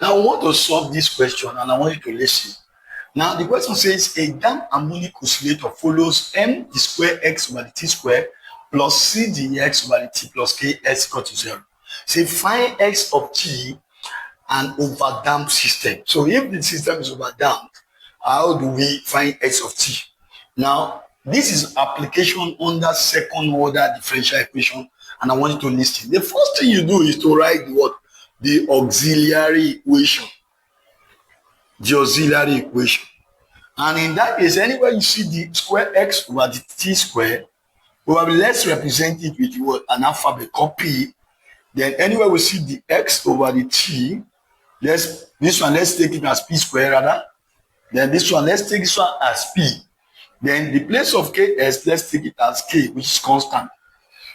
Now, I want to solve this question and I want you to listen. Now, the question says a damped harmonic oscillator follows m the square x over the t square plus c the x over the t plus k s equal to 0. Say find x of t and overdamped system. So if the system is overdamped, how do we find x of t? Now, this is application under second order differential equation, and I want you to listen. The first thing you do is to write what? The auxiliary equation. The auxiliary equation. And in that case, anywhere you see the square x over the t square, probably let's represent it with what? An alphabet, copy. Then anywhere we see the x over the t, let's take it as p square rather. Then this one, let's take this one as p. Then the place of ks, let's take it as k, which is constant.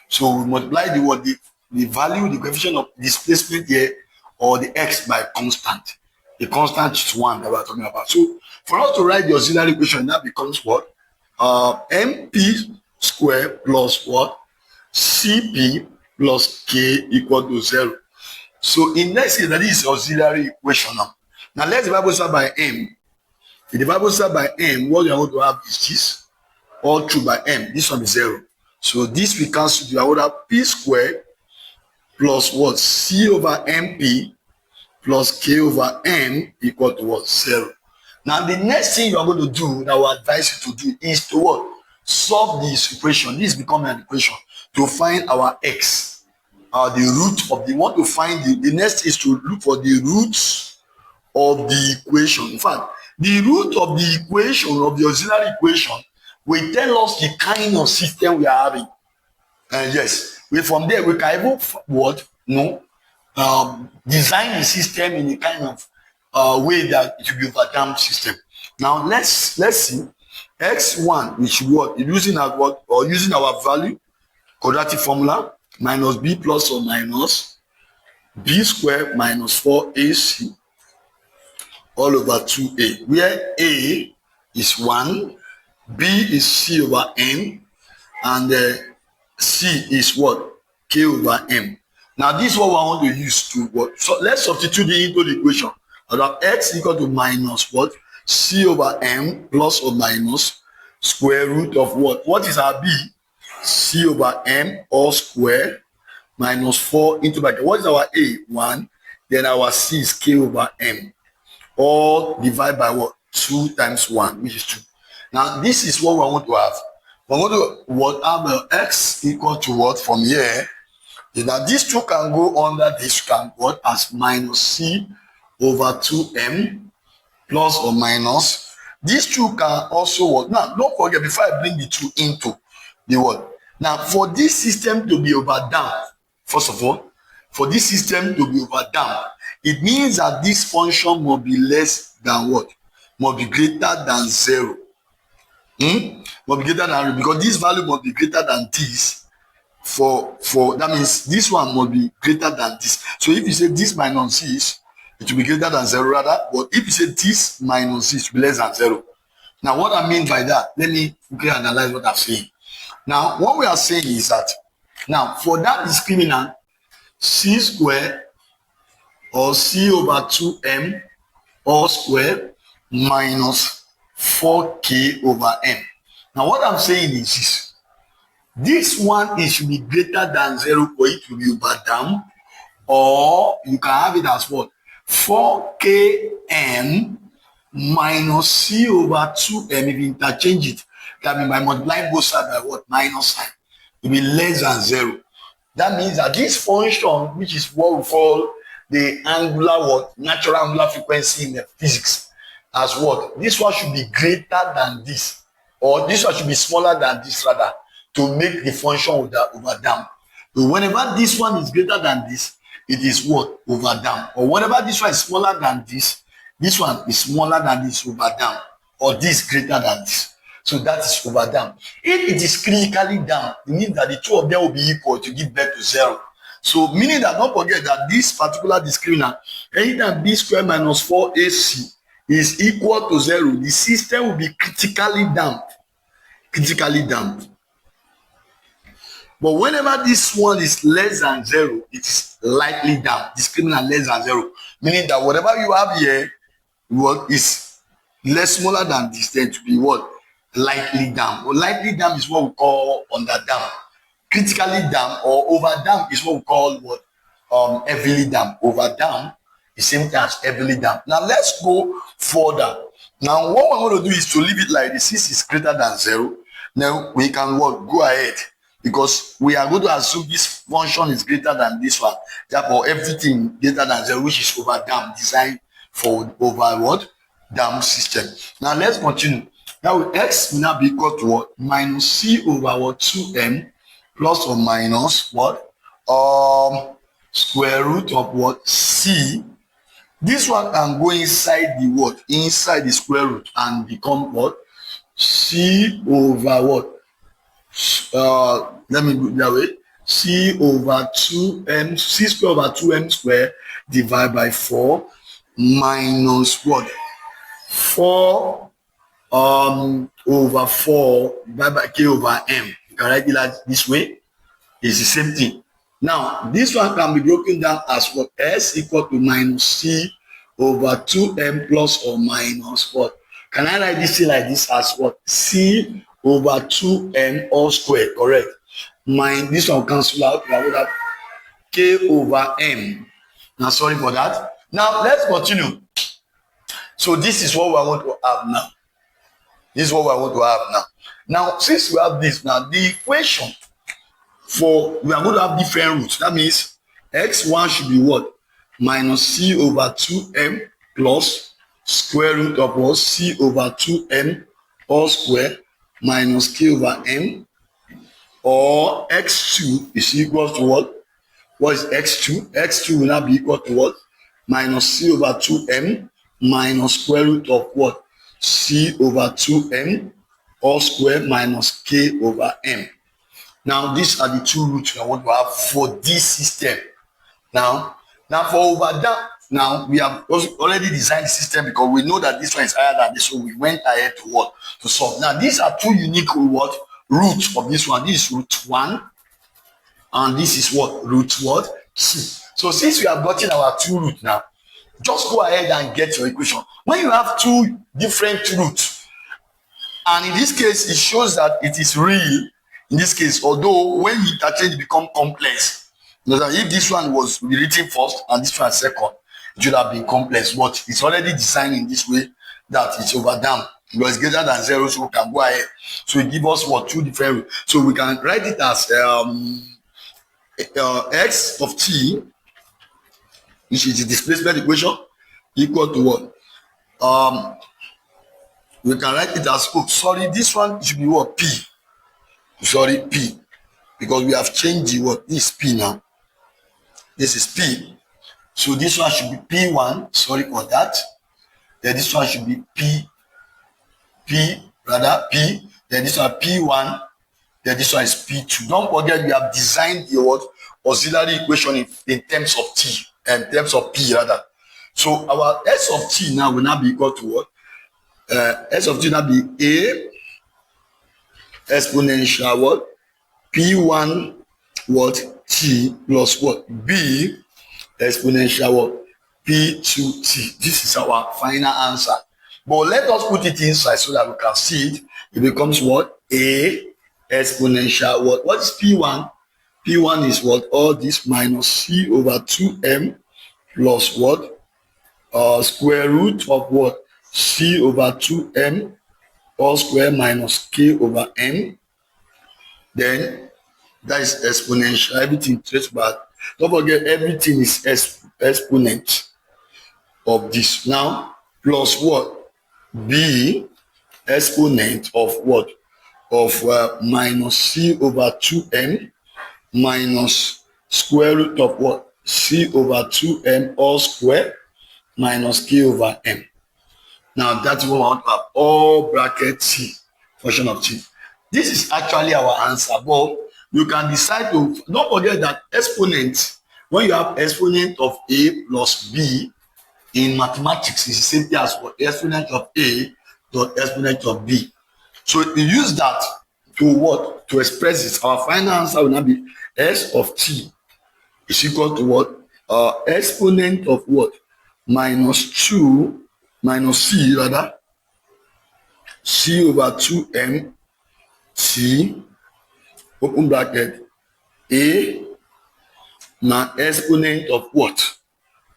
So we multiply the value, the coefficient of displacement here, or the x by constant. The constant is 1 that we're talking about. So for us to write the auxiliary equation, that becomes what? mp square plus what? cp plus k equal to 0. So in that case, that is auxiliary equation now. Now let's divide both sides by m. If you divide both sides by m, what you are going to have is this. All through by m. This one is 0. So this we cancel. You are going to have p square plus what? C over mp plus k over m equal to what? 0. Now the next thing you are going to do, that I will advise you to do, is to what? Solve this equation. This becomes an equation to find our x. The root of the, want to find the next is to look for the roots of the equation. In fact, the root of the equation, of the auxiliary equation, will tell us the kind of system we are having. And yes, from there we can even what? No, design the system in a kind of way that it will be overdamped system. Now let's see x1, which what? Using our what, or using our value quadratic formula, minus b plus or minus b squared minus 4ac all over 2a, where a is 1, b is c over m, and c is what? K over m. Now this is what I want to use to what? So let's substitute it into the equation. Now x equal to minus what? C over m plus or minus square root of what? What is our b? C over m all square minus 4 into bracket. What is our a? 1. Then our c is k over m. All divided by what? 2 times 1, which is 2. Now this is what we want to have. We want to what? Have x equal to what from here? Now these two can go under this, can what? As minus c over 2m plus or minus. These two can also what? Now don't forget, before I bring the 2 into the what? Now for this system to be overdamped, first of all, for this system to be overdamped, it means that this function must be less than what? Must be greater than 0. Must be greater than 0, because this value must be greater than this. For that means this one must be greater than this. So if you say this minus this, it will be greater than 0 rather. But if you say this minus this, it will be less than 0. Now what I mean by that, let me quickly analyze what I'm saying. Now what we are saying is that now for that discriminant, c square or c over 2m all square minus 4k over m. Now what I'm saying is this. This one is should be greater than 0 for it to be overdamped, or you can have it as what? 4km minus c over 2m. If you interchange it, that means by multiplying both sides by what? Minus sign. It will be less than 0. That means that this function, which is what we call the angular what? Natural angular frequency in the physics, as what? This one should be greater than this, or this one should be smaller than this rather, to make the function overdamped. So whenever this one is greater than this, it is what? Overdamped. Or whenever this one is smaller than this one is smaller than this, overdamped. Or this greater than this. So that is overdamped. If it is critically damped, it means that the two of them will be equal to give birth to 0. So meaning that, don't forget that this particular discriminant, anytime b squared minus 4ac is equal to 0, the system will be critically damped. Critically damped. But whenever this one is less than 0, it is lightly damped. Discriminant less than 0. meaning that whatever you have here, what is less smaller than this, then to be what? Lightly damped. Well, lightly damped is what we call under damped. Critically damped or over damped is what we call what? Heavily damped. Over damped is same thing as heavily damped. Now let's go further. Now what we're going to do is to leave it like this. Since it's greater than 0, now we can what? Go ahead, because we are going to assume this function is greater than this one. Therefore, everything greater than 0, which is over damped, designed for over what? Damped system. Now let's continue. Now x will now be equal to what? Minus c over what? 2m plus or minus what? Square root of what? C. This one can go inside the what? Inside the square root and become what? C over what? Let me do it that way. C over 2m, c square over 2m square divided by 4 minus what? 4 over 4 divided by k over m. You can write it like this way. It's the same thing. Now, this one can be broken down as what? S equal to minus c over 2m plus or minus what? Can I write this thing like this as what? C over 2m all square, correct? This one will cancel out. We have k over m. Now, sorry for that. Now, let's continue. So, this is what we want to have now. This is what we want to have now. Now, since we have this now, the equation for we are going to have different roots. That means x1 should be what? Minus c over 2m plus square root of what? C over 2m all square minus k over m, or x2 is equal to what? What is x2? x2 will now be equal to what? Minus c over 2m minus square root of what? C over 2m all square minus k over m. Now, these are the two roots I want to have for this system. Now for over damped, now we have already designed the system because we know that this one is higher than this, so we went ahead to what? To solve. Now, these are two unique what? Roots of this one. This is root 1, and this is what? Root what? 2. So, since we have gotten our two roots now, just go ahead and get your equation. When you have two different roots, and in this case, it shows that it is real. In this case, although when you interchange, it become complex. If this one was written first and this one second, it should have been complex. But it's already designed in this way that it's over damped. Because it's greater than 0, so we can go ahead. So it gives us what? Two different roots. So we can write it as x of t, which is the displacement equation, equal to what? We can write it as, oh, sorry, this one should be what? P. Sorry, P, because we have changed the what? This P now. This is P. So this one should be P1. Sorry for that. Then this one should be P. Then this one P1. Then this one is P2. Don't forget we have designed the what? Auxiliary equation in terms of T, in terms of P rather. So our S of T now will now be equal to what? S of T now be A exponential what? P1 what? T plus what? B exponential what? P2 T. This is our final answer. But let us put it inside so that we can see it. It becomes what? A exponential what? What is P1? P1 is what? All this minus C over 2m plus what? Square root of what? C over 2m all square minus k over m. Then that is exponential. Everything traces back. Don't forget, everything is exponent of this. Now, plus what? B exponent of what? Of minus c over 2m minus square root of what? C over 2m all square minus k over m. Now that's what we want to have, all bracket T, function of T. This is actually our answer, but you can decide to, don't forget that exponent, when you have exponent of A plus B in mathematics, is the same thing as what? Exponent of A dot exponent of B. So you use that to what? To express it. Our final answer will now be S of T is equal to what? Exponent of what? minus 2 minus c rather, c over 2m t open bracket a na exponent of what?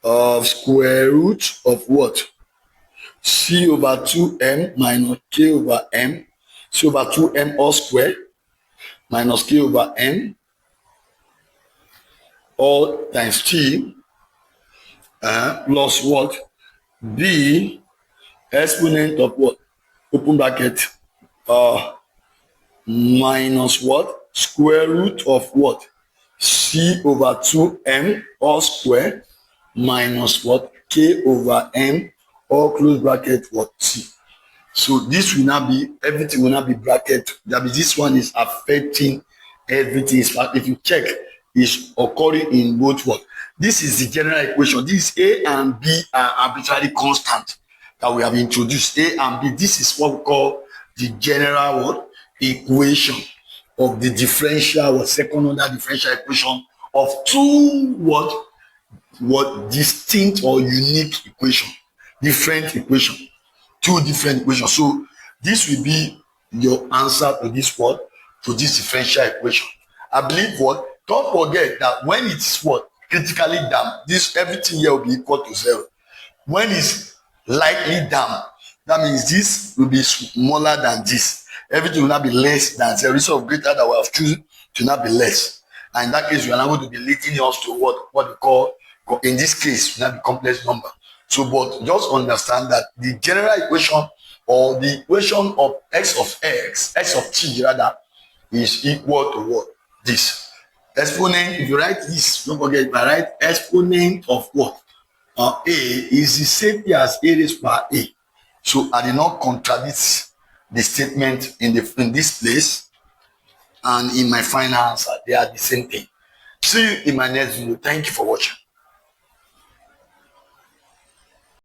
Of square root of what? C over 2m minus k over m, c over 2m all square minus k over m all times t plus what? B exponent of what? Open bracket minus what? Square root of what? C over 2m all square minus what? K over m all close bracket what? T. So this will now be, everything will now be bracket. That means this one is affecting everything. If you check, is occurring in both what? This is the general equation. This A and B are arbitrarily constant that we have introduced. A and B, this is what we call the general what? Equation of the differential or second order differential equation of two what distinct or unique equation, different equation, two different equations. So this will be your answer to this what? To this differential equation. I believe what? Don't forget that when it's what? Critically damped, this everything here will be equal to 0. When it's lightly damped, that means this will be smaller than this. Everything will not be less than 0. Instead of greater that we have chosen to not be less. And in that case, we are not going to be leading us to what we call, in this case, will not be complex number. So, but just understand that the general equation or the equation of x of t rather, is equal to what? This. Exponent, if you write this, don't forget, if I write exponent of what? A is the same thing as a raised by a. So I did not contradict the statement in this place and in my final answer. They are the same thing. See you in my next video. Thank you for watching.